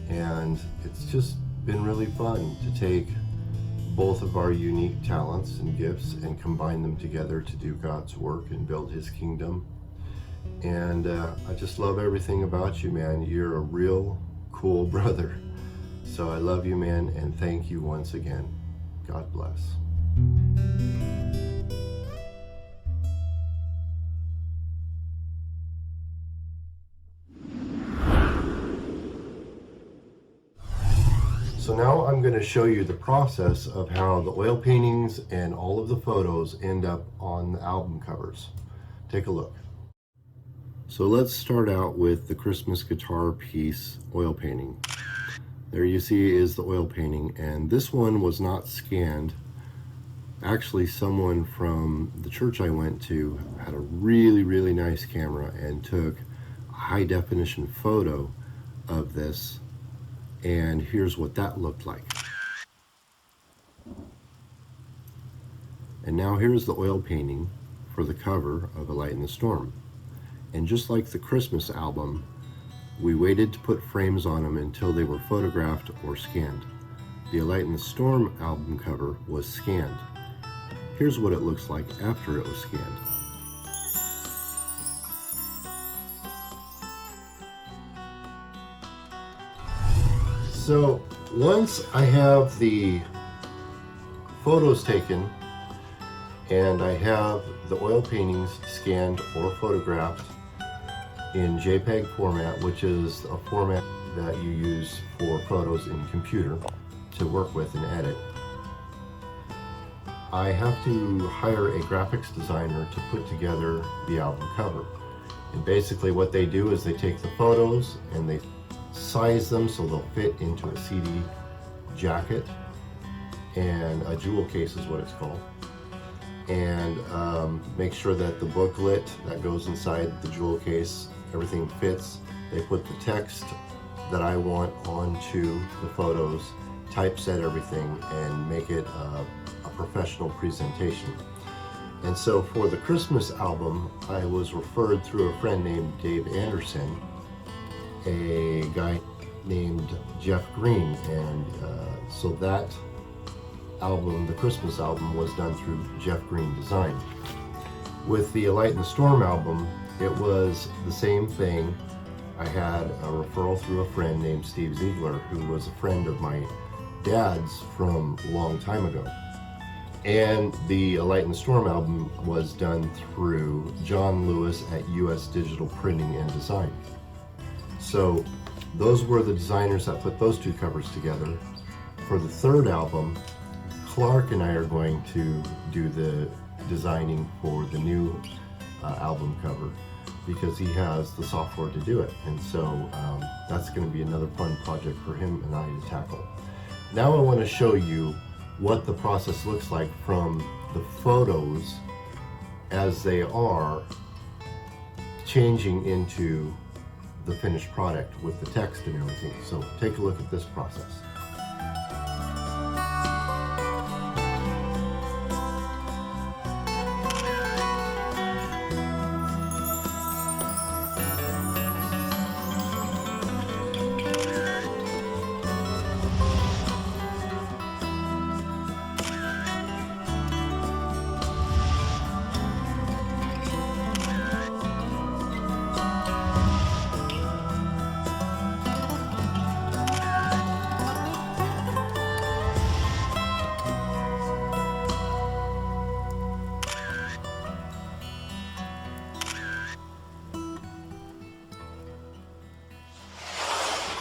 And it's just been really fun to take both of our unique talents and gifts and combine them together to do God's work and build his kingdom. And I just love everything about you, man. You're a real cool brother. So I love you, man, and thank you once again. God bless. So now I'm going to show you the process of how the oil paintings and all of the photos end up on the album covers. Take a look. So let's start out with the Christmas guitar piece oil painting. There you see is the oil painting, and this one was not scanned. Actually, someone from the church I went to had a really nice camera and took a high definition photo of this. And here's what that looked like. And now here's the oil painting for the cover of A Light in the Storm. And just like the Christmas album, We waited to put frames on them until they were photographed or scanned. The A Light in the Storm album cover was scanned. Here's what it looks like after it was scanned. So once I have the photos taken and I have the oil paintings scanned or photographed in JPEG format, which is a format that you use for photos in computer to work with and edit, I have to hire a graphics designer to put together the album cover. And basically what they do is they take the photos and they size them so they'll fit into a CD jacket, and a jewel case is what it's called, and make sure that the booklet that goes inside the jewel case, everything fits. They put the text that I want onto the photos, typeset everything, and make it a professional presentation. And so for the Christmas album, I was referred through a friend named Dave Anderson, a guy named Jeff Green, and so that album, the Christmas album, was done through Jeff Green Design. With the A Light in the Storm album, it was the same thing. I had a referral through a friend named Steve Ziegler, who was a friend of my dad's from a long time ago. And the A Light in the Storm album was done through John Lewis at US Digital Printing and Design. So those were the designers that put those two covers together. For the third album, Clark and I are going to do the designing for the new album cover, because he has the software to do it. And so that's going to be another fun project for him and I to tackle. Now I want to show you what the process looks like from the photos as they are changing into the finished product with the text and everything. So take a look at this process.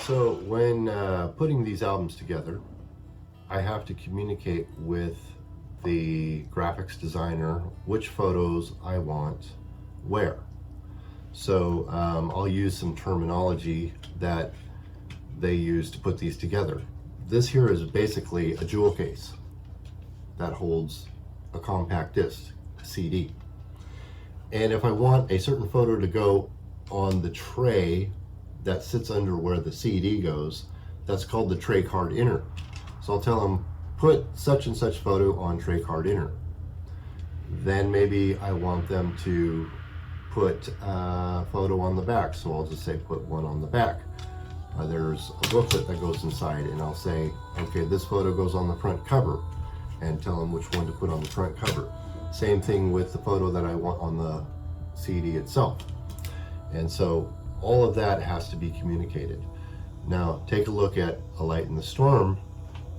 So when putting these albums together, I have to communicate with the graphics designer which photos I want where. So I'll use some terminology that they use to put these together. This here is basically a jewel case that holds a compact disc, a CD. And if I want a certain photo to go on the tray that sits under where the CD goes, that's called the tray card inner. So I'll tell them, put such and such photo on tray card inner. Then maybe I want them to put a photo on the back, so I'll just say put one on the back. There's a booklet that goes inside, and I'll say, okay, this photo goes on the front cover, and tell them which one to put on the front cover. Same thing with the photo that I want on the CD itself. And so all of that has to be communicated. Now take a look at A Light in the Storm,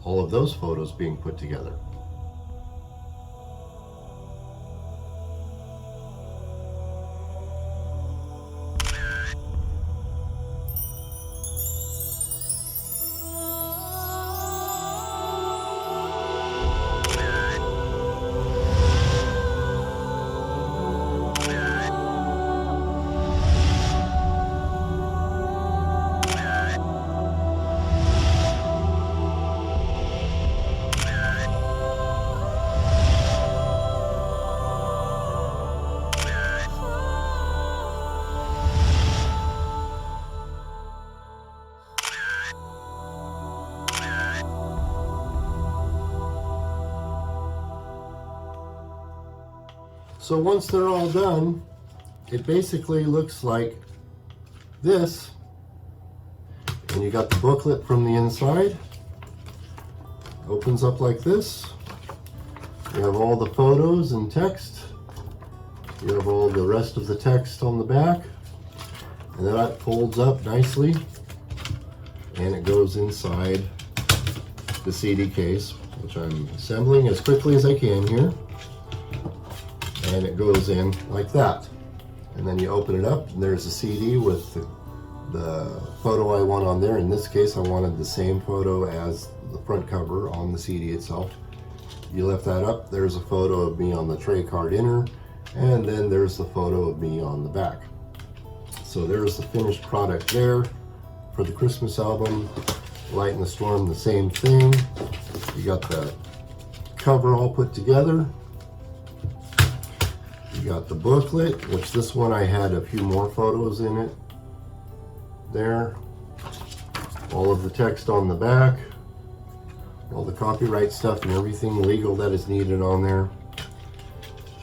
all of those photos being put together. So once they're all done, it basically looks like this And you got the booklet from the inside. Opens up like this. You have all the photos and text. You have all the rest of the text on the back. And then that folds up nicely. And it goes inside the CD case, which I'm assembling as quickly as I can here. And it goes in like that. And then you open it up, and there's a CD with the photo I want on there. In this case, I wanted the same photo as the front cover on the CD itself. You lift that up, there's a photo of me on the tray card inner, and then there's the photo of me on the back. So there's the finished product there for the Christmas album. Light in the Storm, the same thing. You got the cover all put together. You got the booklet, which this one I had a few more photos in it. There. All of the text on the back. All the copyright stuff and everything legal that is needed on there.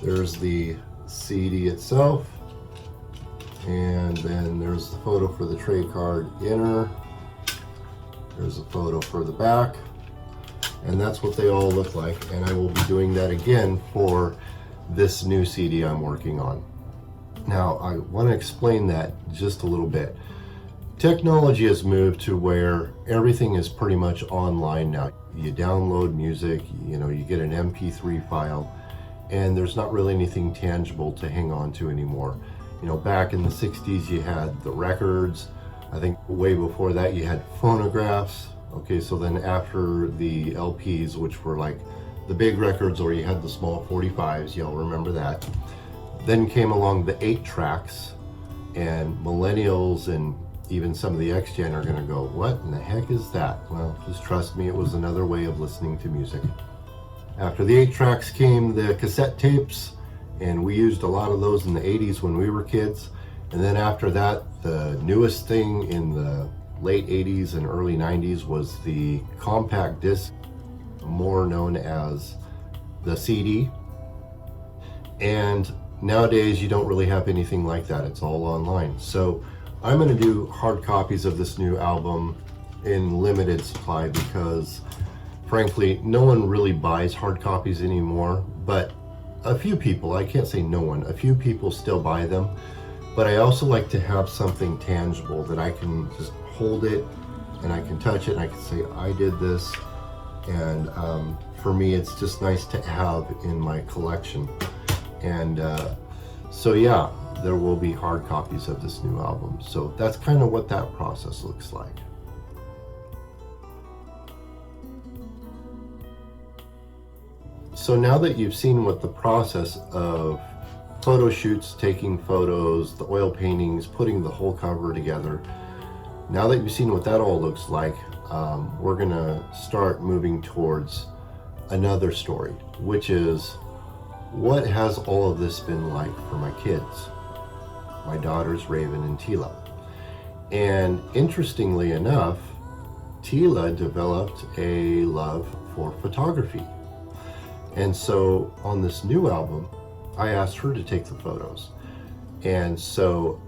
There's the CD itself. And then there's the photo for the tray card inner. There's a photo for the back. And that's what they all look like. And I will be doing that again for this new CD I'm working on. Now, I want to explain that just a little bit. Technology has moved to where everything is pretty much online now. You download music, you get an MP3 file, and there's not really anything tangible to hang on to anymore. Back in the 60s, you had the records. I think way before that, you had phonographs. Okay, so then after the LPs, which were like the big records, or you had the small 45s, y'all remember that. Then came along the 8-tracks, and millennials and even some of the X-Gen are gonna go, what in the heck is that? Well, just trust me, it was another way of listening to music. After the 8-tracks came the cassette tapes, and we used a lot of those in the 80s when we were kids. And then after that, the newest thing in the late 80s and early 90s was the compact disc, more known as the CD. And nowadays you don't really have anything like that. It's all online. So I'm going to do hard copies of this new album in limited supply because frankly no one really buys hard copies anymore, but a few people, I can't say no one, a few people still buy them. But I also like to have something tangible that I can just hold it and I can touch it and I can say I did this. And for me it's just nice to have in my collection. And so yeah, there will be hard copies of this new album. So that's kind of what that process looks like. So now that you've seen what the process of photo shoots, taking photos, the oil paintings, putting the whole cover together, now that you've seen what that all looks like, we're gonna start moving towards another story, which is what has all of this been like for my kids, my daughters Raven and Tila. And interestingly enough, Tila developed a love for photography. And so on this new album, I asked her to take the photos. And so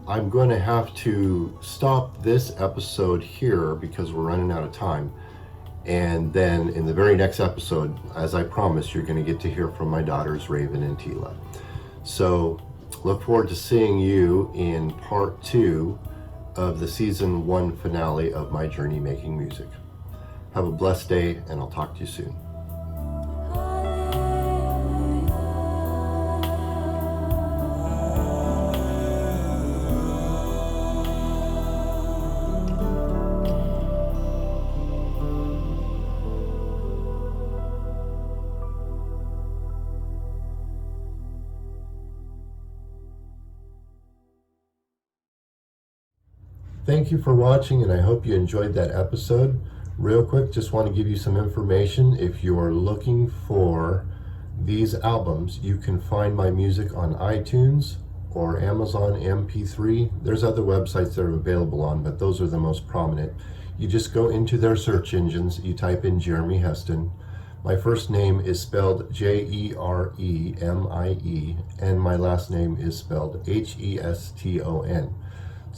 I'm going to have to stop this episode here because we're running out of time. And then in the very next episode, as I promised, you're going to get to hear from my daughters, Raven and Tila. So look forward to seeing you in part 2 of the season 1 finale of my journey making music. Have a blessed day, and I'll talk to you soon. Thank you for watching, and I hope you enjoyed that episode. Real quick, just want to give you some information. If you are looking for these albums, you can find my music on iTunes or Amazon MP3. There's other websites that are available on, but those are the most prominent. You just go into their search engines, you type in Jeremie Heston. My first name is spelled Jeremie, and my last name is spelled Heston.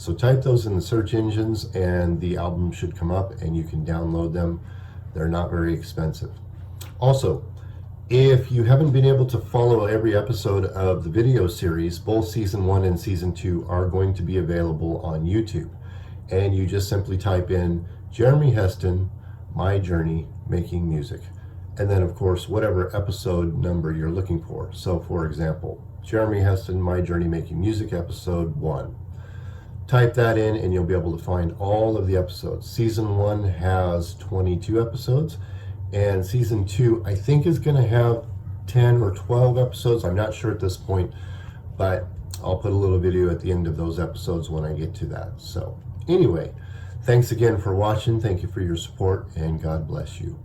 So type those in the search engines and the album should come up and you can download them. They're not very expensive. Also, if you haven't been able to follow every episode of the video series, both season 1 and season 2 are going to be available on YouTube. And you just simply type in Jeremie Heston, My Journey Making Music. And then, of course, whatever episode number you're looking for. So, for example, Jeremie Heston, My Journey Making Music, episode 1. Type that in and you'll be able to find all of the episodes. Season 1 has 22 episodes. And season 2, I think, is going to have 10 or 12 episodes. I'm not sure at this point, but I'll put a little video at the end of those episodes when I get to that. So, anyway, thanks again for watching. Thank you for your support, and God bless you.